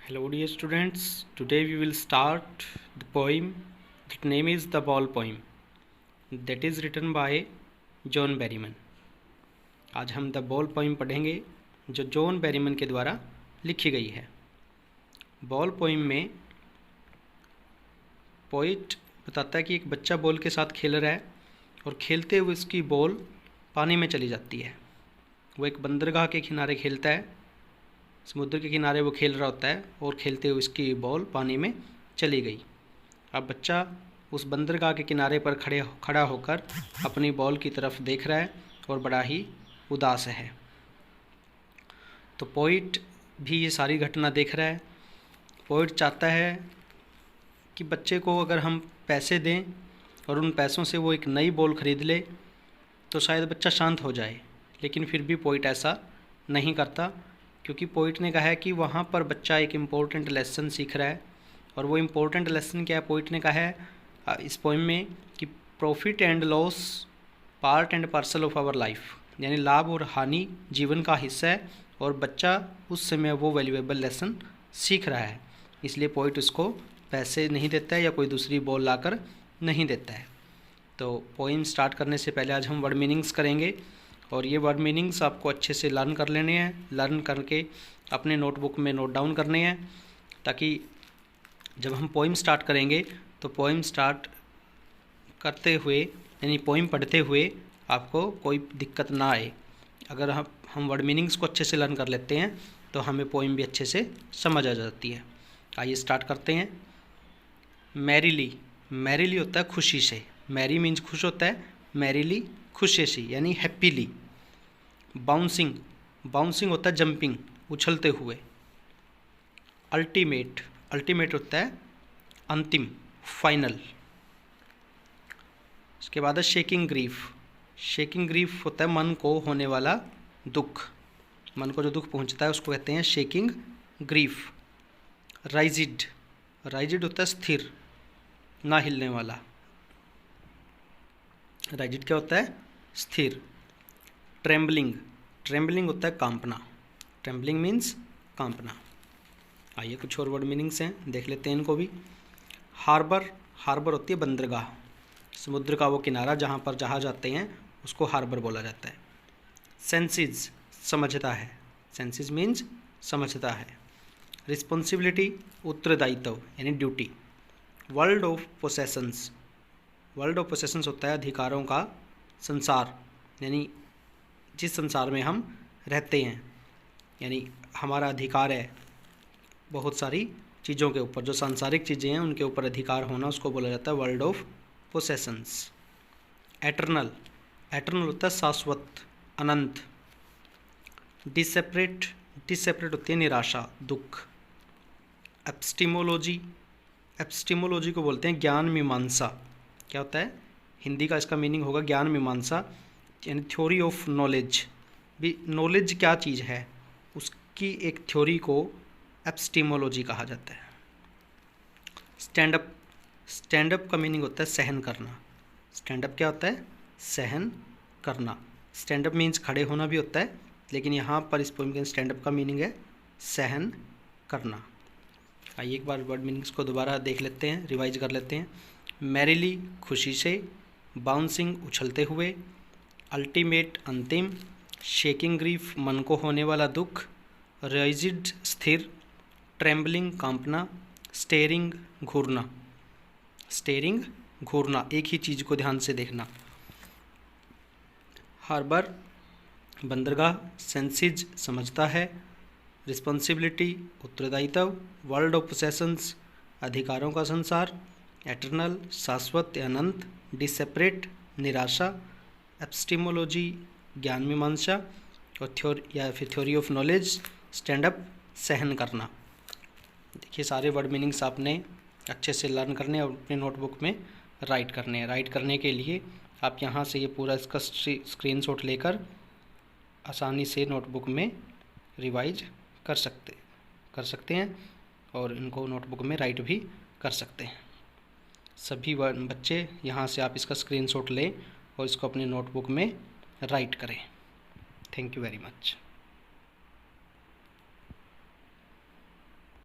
Hello dear students, today we will start the poem that name is The Ball Poem that is written by John Berryman. आज हम the ball poem पढ़ेंगे जो John बेरीमन के द्वारा लिखी गई है। बॉल पोइम में पोइट बताता है कि एक बच्चा बॉल के साथ खेल रहा है और खेलते हुए उसकी बॉल पानी में चली जाती है। वो एक बंदरगाह के किनारे खेलता है, समुद्र के किनारे वो खेल रहा होता है और खेलते हुए उसकी बॉल पानी में चली गई। अब बच्चा उस बंदरगाह के किनारे पर खड़ा होकर अपनी बॉल की तरफ देख रहा है और बड़ा ही उदास है। तो पोइट भी ये सारी घटना देख रहा है। पोइट चाहता है कि बच्चे को अगर हम पैसे दें और उन पैसों से वो एक नई बॉल ख़रीद ले तो शायद बच्चा शांत हो जाए, लेकिन फिर भी पोइट ऐसा नहीं करता, क्योंकि पोइट ने कहा है कि वहाँ पर बच्चा एक इम्पोर्टेंट लेसन सीख रहा है। और वो इम्पोर्टेंट लेसन क्या है? पोइट ने कहा है इस पोइम में कि profit and loss part and parcel of our life, यानी लाभ और हानि जीवन का हिस्सा है और बच्चा उस समय वो वैल्यूएबल लेसन सीख रहा है। इसलिए पोइट उसको पैसे नहीं देता है या कोई दूसरी बॉल लाकर नहीं देता है। तो पोइम स्टार्ट करने से पहले आज हम वर्ड मीनिंग्स करेंगे और ये वर्ड मीनिंग्स आपको अच्छे से लर्न कर लेने हैं। लर्न करके अपने नोटबुक में नोट डाउन करने हैं, ताकि जब हम पोइम स्टार्ट करेंगे तो पोइम स्टार्ट करते हुए यानी पोइम पढ़ते हुए आपको कोई दिक्कत ना आए। अगर हम वर्ड मीनिंग्स को अच्छे से लर्न कर लेते हैं तो हमें पोइम भी अच्छे से समझ आ जाती है। आइए स्टार्ट करते हैं। मैरीली, मैरीली होता है खुशी से। मैरी मीन्स खुश होता है, मैरीली खुशी से यानी हैप्पीली। बाउंसिंग, बाउंसिंग होता है जंपिंग, उछलते हुए। अल्टीमेट, अल्टीमेट होता है अंतिम, फाइनल। उसके बाद है शेकिंग ग्रीफ। शेकिंग ग्रीफ होता है मन को होने वाला दुख, मन को जो दुख पहुंचता है उसको कहते हैं शेकिंग ग्रीफ। राइजिड, राइजिड होता है स्थिर, ना हिलने वाला। राइजिड क्या होता है? स्थिर। ट्रेम्बलिंग, ट्रेम्बलिंग होता है कांपना। Trembling means कांपना। आइए कुछ और वर्ड मीनिंग्स हैं, देख लेते हैं इनको भी। हार्बर, हार्बर होती है बंदरगाह, समुद्र का वो किनारा जहाँ पर जहाज आते हैं उसको हार्बर बोला जाता है। सेंसिज, समझता है। सेंसिज मीन्स समझता है। रिस्पॉन्सिबिलिटी, उत्तरदायित्व यानी duty. World of possessions, world of possessions होता है अधिकारों का संसार, यानी जिस संसार में हम रहते हैं, यानी हमारा अधिकार है बहुत सारी चीज़ों के ऊपर। जो सांसारिक चीज़ें हैं उनके ऊपर अधिकार होना उसको बोला जाता है वर्ल्ड ऑफ पोसेशंस। एटर्नल, एटर्नल होता है शाश्वत, अनंत। डिसेपरेट, डिसेपरेट होती है निराशा, दुख। एपिस्टेमोलॉजी, एपिस्टेमोलॉजी को बोलते हैं ज्ञान मीमांसा। क्या होता है? हिंदी का इसका मीनिंग होगा ज्ञान मीमांसा, यानी थ्योरी ऑफ नॉलेज। भी नॉलेज क्या चीज़ है उसकी एक थ्योरी को एपिस्टेमोलॉजी कहा जाता है। स्टैंड अप, स्टैंड अप का मीनिंग होता है सहन करना। स्टैंड अप क्या होता है? सहन करना। स्टैंड अप मीन्स खड़े होना भी होता है, लेकिन यहाँ पर इस पोएम के स्टैंड अप का मीनिंग है सहन करना। आइए एक बार वर्ड मीनिंग्स को दोबारा देख लेते हैं, रिवाइज कर लेते हैं। मैरीली खुशी से। बाउंसिंग उछलते हुए। अल्टीमेट अंतिम। शेकिंग ग्रीफ मन को होने वाला दुख। राइजिड स्थिर। ट्रेम्बलिंग कांपना। स्टेयरिंग घूरना, स्टेयरिंग घूरना, एक ही चीज़ को ध्यान से देखना। हार्बर बंदरगाह। सेंसिज समझता है। रिस्पॉन्सिबिलिटी उत्तरदायित्व। वर्ल्ड ऑफ पोसेशंस अधिकारों का संसार। एटर्नल शाश्वत अनंत। डिसेपरेट निराशा। एपिस्टेमोलॉजी ज्ञान मीमांसा। और theory of knowledge stand up सहन करना। देखिए सारे वर्ड मीनिंग्स आपने अच्छे से लर्न करने और अपने नोटबुक में राइट करने हैं। राइट करने के लिए आप यहाँ से ये पूरा इसका स्क्रीनशॉट लेकर आसानी से नोटबुक में रिवाइज कर सकते हैं और इनको नोटबुक में राइट भी कर सकते हैं। सभी बच्चे यहाँ से आप इसका स्क्रीनशॉट लें और इसको अपनी नोटबुक में राइट करें। Thank you very much.